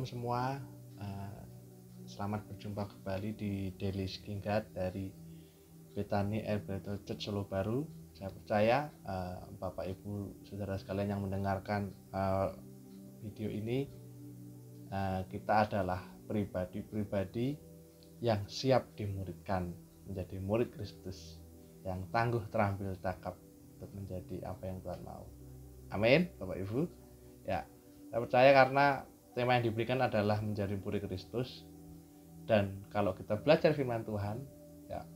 semua. Selamat berjumpa kembali di Daily Singkat dari Bethany Bethel Church Solo Baru. Saya percaya Bapak Ibu Saudara sekalian yang mendengarkan video ini, kita adalah pribadi-pribadi yang siap dimuridkan menjadi murid Kristus, yang tangguh terampil cakap untuk menjadi apa yang Tuhan mau. Amin, Bapak Ibu. Ya, saya percaya karena tema yang diberikan adalah menjadi murid Kristus. Dan kalau kita belajar firman Tuhan, ya,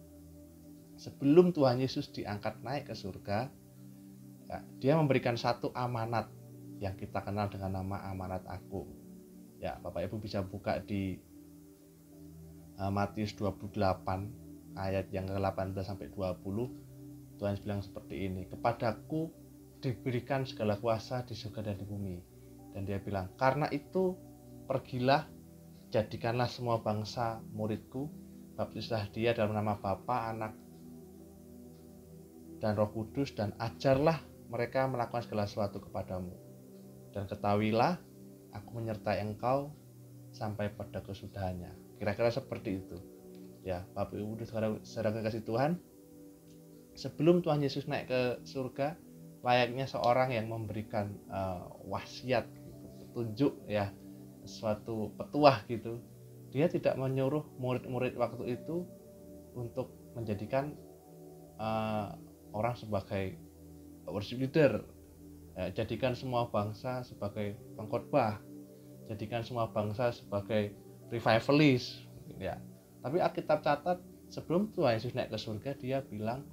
sebelum Tuhan Yesus diangkat naik ke surga, ya, dia memberikan satu amanat yang kita kenal dengan nama amanat agung. Ya, Bapak Ibu bisa buka di Matius 28 ayat yang ke-18 sampai 20. Tuhan bilang seperti ini, "Kepadaku diberikan segala kuasa di surga dan di bumi." Dan dia bilang, "Karena itu pergilah, jadikanlah semua bangsa muridku, baptislah dia dalam nama Bapa, Anak, dan Roh Kudus, dan ajarlah mereka melakukan segala sesuatu kepadamu. Dan ketahuilah, aku menyertai engkau sampai pada kesudahannya." Kira-kira seperti itu. Ya, Bapak Ibu saudara kekasih Tuhan, sebelum Tuhan Yesus naik ke surga, layaknya seorang yang memberikan wasiat, petunjuk, ya, suatu petuah gitu. Dia tidak menyuruh murid-murid waktu itu untuk menjadikan orang sebagai worship leader, jadikan semua bangsa sebagai pengkhotbah, jadikan semua bangsa sebagai revivalist, ya. Tapi Alkitab catat sebelum Tuhan Yesus naik ke surga, dia bilang,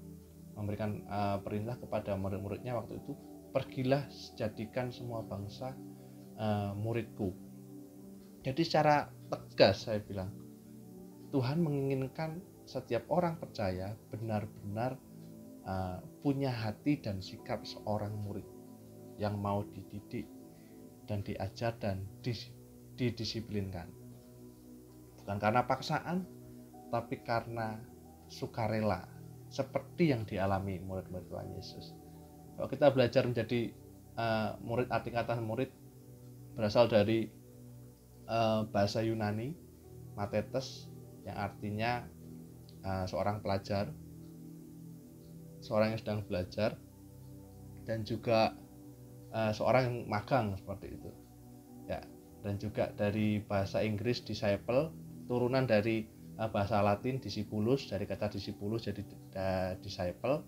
memberikan perintah kepada murid-muridnya waktu itu, "Pergilah, jadikan semua bangsa muridku." Jadi secara tegas saya bilang, Tuhan menginginkan setiap orang percaya benar-benar punya hati dan sikap seorang murid yang mau dididik dan diajar dan didisiplinkan. Bukan karena paksaan, tapi karena sukarela, seperti yang dialami murid-murid Tuhan Yesus. Kalau kita belajar menjadi murid, arti kata murid berasal dari bahasa Yunani, matetes, yang artinya seorang pelajar, seorang yang sedang belajar, dan juga seorang yang magang, seperti itu. Ya, dan juga dari bahasa Inggris disciple, turunan dari bahasa Latin discipulus, dari kata discipulus jadi disciple,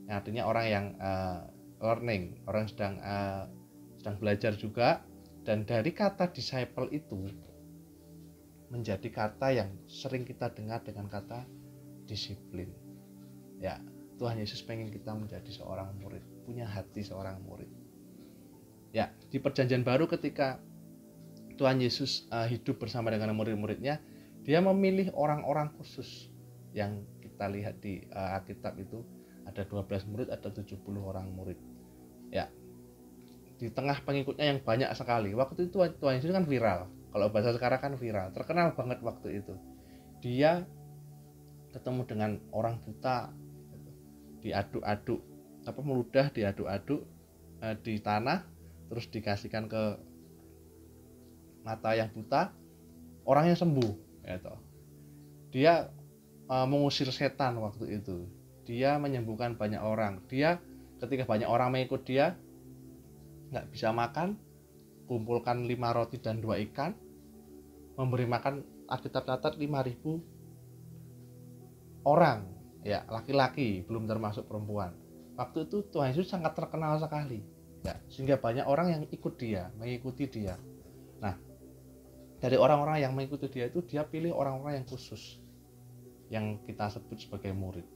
yang artinya orang yang learning, orang yang sedang belajar juga. Dan dari kata disciple itu menjadi kata yang sering kita dengar dengan kata disiplin. Ya, Tuhan Yesus pengen kita menjadi seorang murid, punya hati seorang murid. Ya, di Perjanjian Baru ketika Tuhan Yesus hidup bersama dengan murid-muridnya, dia memilih orang-orang khusus yang kita lihat di Alkitab itu, ada 12 murid, ada 70 orang murid. Ya, di tengah pengikutnya yang banyak sekali. Waktu itu Tuhan Yesus kan viral. Kalau bahasa sekarang kan viral, terkenal banget waktu itu. Dia ketemu dengan orang buta, diaduk-aduk, meludah diaduk-aduk di tanah, terus dikasihkan ke mata yang buta, orangnya sembuh, gitu. Dia mengusir setan waktu itu. Dia menyembuhkan banyak orang. Dia ketika banyak orang mengikut dia, nggak bisa makan, kumpulkan 5 roti dan 2 ikan, memberi makan, Alkitab catat 5.000 orang, ya, laki-laki, belum termasuk perempuan. Waktu itu Tuhan Yesus sangat terkenal sekali, ya, sehingga banyak orang yang mengikuti dia. Nah, dari orang-orang yang mengikuti dia itu, dia pilih orang-orang yang khusus, yang kita sebut sebagai murid,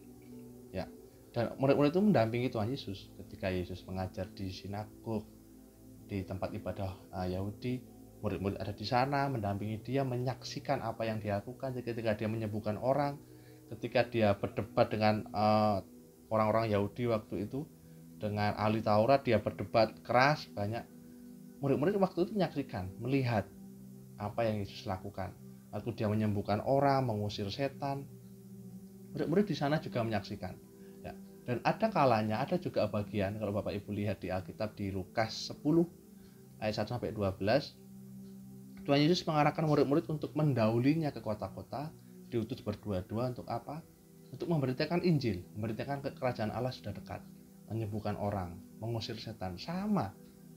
ya. Dan murid-murid itu mendampingi Tuhan Yesus ketika Yesus mengajar di sinagog, di tempat ibadah Yahudi. Murid-murid ada di sana mendampingi dia, menyaksikan apa yang dia lakukan. Ketika dia menyembuhkan orang, ketika dia berdebat dengan orang-orang Yahudi waktu itu, dengan ahli Taurat, dia berdebat keras, banyak murid-murid waktu itu menyaksikan, melihat apa yang Yesus lakukan. Waktu dia menyembuhkan orang, mengusir setan, murid-murid di sana juga menyaksikan, ya. Dan ada kalanya, ada juga bagian, kalau Bapak Ibu lihat di Alkitab di Lukas 10 ayat 1 sampai 12, Tuhan Yesus mengarahkan murid-murid untuk mendahulunya ke kota-kota, diutus berdua-dua untuk apa? Untuk memberitakan Injil, memberitakan kerajaan Allah sudah dekat, menyembuhkan orang, mengusir setan, sama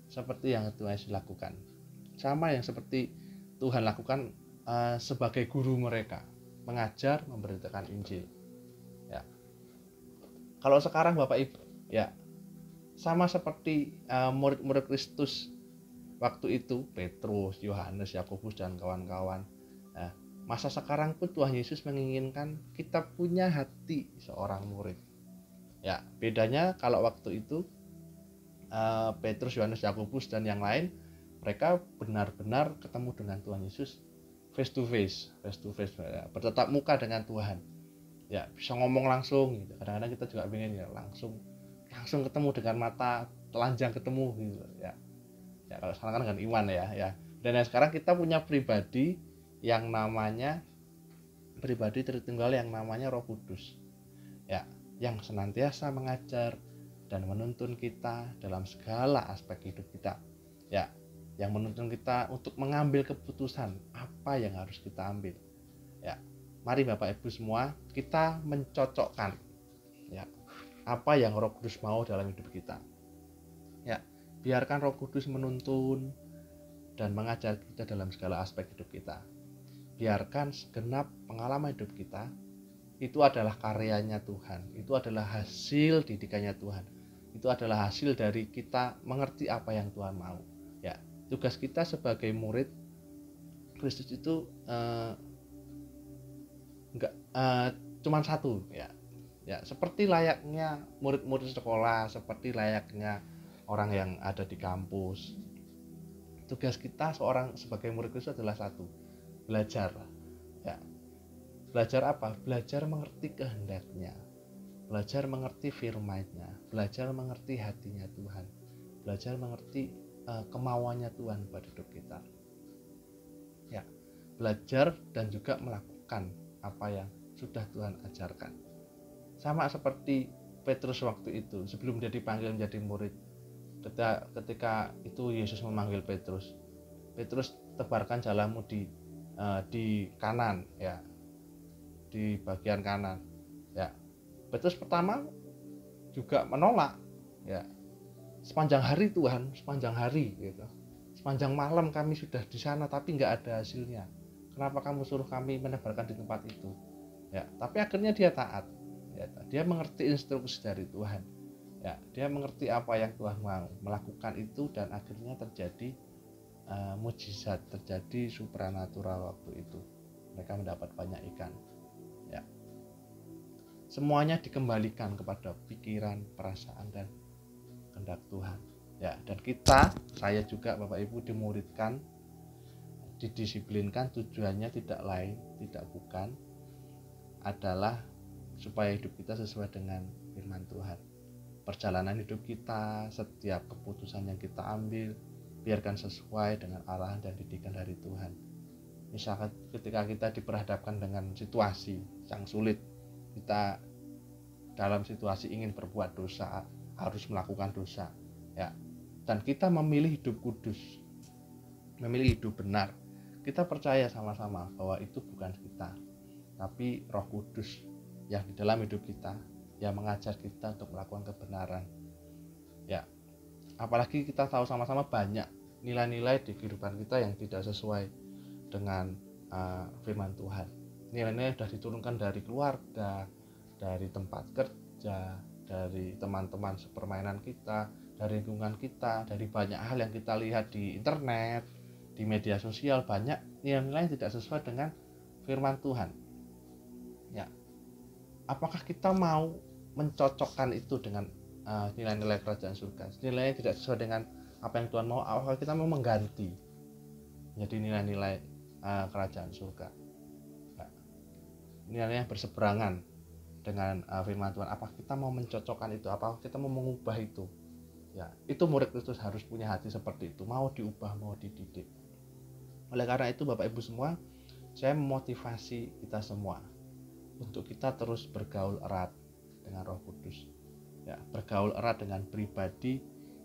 seperti yang Tuhan Yesus lakukan, sama yang seperti Tuhan lakukan sebagai guru mereka, mengajar, memberitakan Injil. Ya. Kalau sekarang Bapak Ibu, ya sama seperti murid-murid Kristus waktu itu, Petrus, Yohanes, Yakobus dan kawan-kawan. Nah, masa sekarang pun Tuhan Yesus menginginkan kita punya hati seorang murid. Ya, bedanya kalau waktu itu Petrus, Yohanes, Yakobus dan yang lain, mereka benar-benar ketemu dengan Tuhan Yesus face to face, ya, bertatap muka dengan Tuhan. Ya, bisa ngomong langsung gitu. Kadang-kadang kita juga ingin ya langsung ketemu dengan mata telanjang ketemu gitu ya. Ya kalau sekarang kan dengan iman ya. Dan yang sekarang kita punya pribadi tertunggal yang namanya Roh Kudus. Ya, yang senantiasa mengajar dan menuntun kita dalam segala aspek hidup kita. Ya, yang menuntun kita untuk mengambil keputusan apa yang harus kita ambil. Ya, mari Bapak Ibu semua kita mencocokkan ya apa yang Roh Kudus mau dalam hidup kita. Ya, biarkan Roh Kudus menuntun dan mengajar kita dalam segala aspek hidup kita. Biarkan segenap pengalaman hidup kita itu adalah karyanya Tuhan, itu adalah hasil didikannya Tuhan, itu adalah hasil dari kita mengerti apa yang Tuhan mau. Ya, tugas kita sebagai murid Kristus itu cuma satu ya. Ya, seperti layaknya murid-murid sekolah, seperti layaknya orang yang ada di kampus. Tugas kita sebagai murid Kristus adalah satu, belajar. Ya. Belajar apa? Belajar mengerti kehendaknya, belajar mengerti firman-Nya, belajar mengerti hatinya Tuhan, belajar mengerti kemauannya Tuhan pada hidup kita. Ya, belajar dan juga melakukan apa yang sudah Tuhan ajarkan. Sama seperti Petrus waktu itu, sebelum dia dipanggil menjadi murid. Ketika itu Yesus memanggil Petrus, tebarkan jalanmu di kanan ya, di bagian kanan ya. Petrus pertama juga menolak ya, sepanjang hari Tuhan, sepanjang hari gitu, sepanjang malam kami sudah di sana tapi nggak ada hasilnya, kenapa kamu suruh kami menebarkan di tempat itu ya. Tapi akhirnya dia taat ya, dia mengerti instruksi dari Tuhan ya, dia mengerti apa yang Tuhan mau, melakukan itu, dan akhirnya terjadi mujizat, terjadi supranatural waktu itu. Mereka mendapat banyak ikan ya. Semuanya dikembalikan kepada pikiran, perasaan dan kehendak Tuhan ya. Dan saya juga Bapak Ibu dimuridkan, didisiplinkan, tujuannya tidak lain, tidak bukan adalah supaya hidup kita sesuai dengan firman Tuhan. Perjalanan hidup kita, setiap keputusan yang kita ambil, biarkan sesuai dengan arahan dan didikan dari Tuhan. Misalkan ketika kita diperhadapkan dengan situasi yang sulit, kita dalam situasi ingin berbuat dosa, harus melakukan dosa ya, dan kita memilih hidup kudus, memilih hidup benar, kita percaya sama-sama bahwa itu bukan kita, tapi Roh Kudus yang di dalam hidup kita yang mengajar kita untuk melakukan kebenaran ya. Apalagi kita tahu sama-sama banyak nilai-nilai di kehidupan kita yang tidak sesuai dengan firman Tuhan. Nilai-nilai sudah diturunkan dari keluarga, dari tempat kerja, dari teman-teman sepermainan kita, dari lingkungan kita, dari banyak hal yang kita lihat di internet, di media sosial. Banyak nilai-nilai yang tidak sesuai dengan firman Tuhan ya. Apakah kita mau mencocokkan itu dengan nilai-nilai kerajaan surga? Nilai yang tidak sesuai dengan apa yang Tuhan mau, apakah kita mau mengganti menjadi nilai-nilai kerajaan surga ya. Nilai yang berseberangan dengan firman Tuhan, apakah kita mau mencocokkan itu, apakah kita mau mengubah itu ya. Itu murid Kristus harus punya hati seperti itu, mau diubah, mau dididik. Oleh karena itu Bapak Ibu semua, saya memotivasi kita semua untuk kita terus bergaul erat dengan Roh Kudus ya, bergaul erat dengan pribadi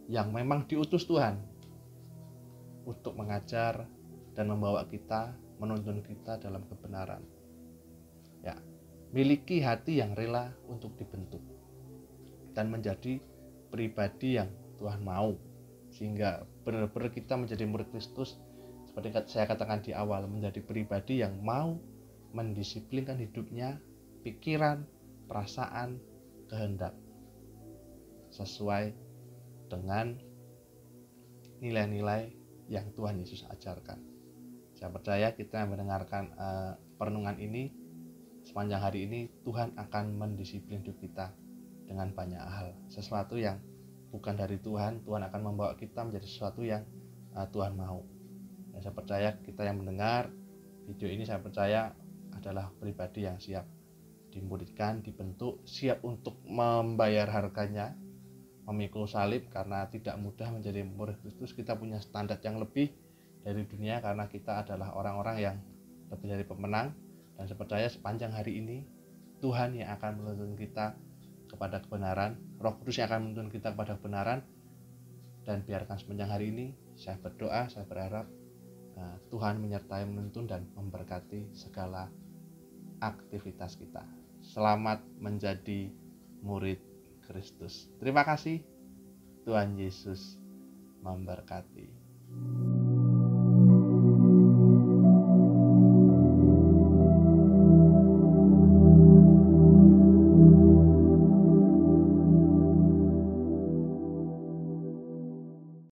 yang memang diutus Tuhan untuk mengajar, dan membawa kita, menuntun kita dalam kebenaran. Ya, miliki hati yang rela untuk dibentuk dan menjadi pribadi yang Tuhan mau, sehingga benar-benar kita menjadi murid Kristus. Seperti saya katakan di awal, menjadi pribadi yang mau mendisiplinkan hidupnya, pikiran, perasaan, kehendak sesuai dengan nilai-nilai yang Tuhan Yesus ajarkan. Saya percaya kita mendengarkan perenungan ini sepanjang hari ini, Tuhan akan mendisiplin hidup kita dengan banyak hal. Sesuatu yang bukan dari Tuhan, Tuhan akan membawa kita menjadi sesuatu yang Tuhan mau. Dan saya percaya kita yang mendengar video ini, saya percaya adalah pribadi yang siap dimuridkan, dibentuk, siap untuk membayar harganya, memikul salib, karena tidak mudah menjadi murid Kristus. Kita punya standar yang lebih dari dunia karena kita adalah orang-orang yang lebih dari pemenang. Dan saya percaya sepanjang hari ini Tuhan yang akan menuntun kita kepada kebenaran, Roh Kudus yang akan menuntun kita kepada kebenaran. Dan biarkan sepanjang hari ini saya berdoa, saya berharap Tuhan menyertai, menuntun dan memberkati segala aktivitas kita. Selamat menjadi murid Kristus. Terima kasih. Tuhan Yesus memberkati.